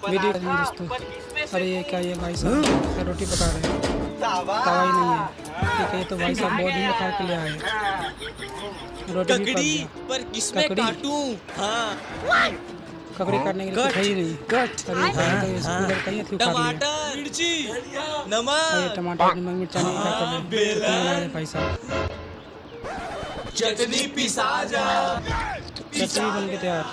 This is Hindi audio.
वीडियो दोस्तों। अरे ये क्या, ये भाई साहब क्या रोटी पका रहे हैं, तवा ही नहीं है। ठीक है, ये तो भाई साहब बहुत दिन में खा के ले आए। रोटी भी पक ककड़ी गया। पर किसमें ककड़ी? काटूं? हाँ, ककड़ी काटने के लिए कुछ है ही नहीं। कट अरे भाई तो इसको इधर कहीं थी उखाड़ लिया। टमाटर, मिर्ची, अरे नमक, टमाटर नमक मिर्चा नहीं क्या कर रहे हैं? बेला। बना रहे भाई साहब। चटनी पिसा जा। चटनी बन के तैयार।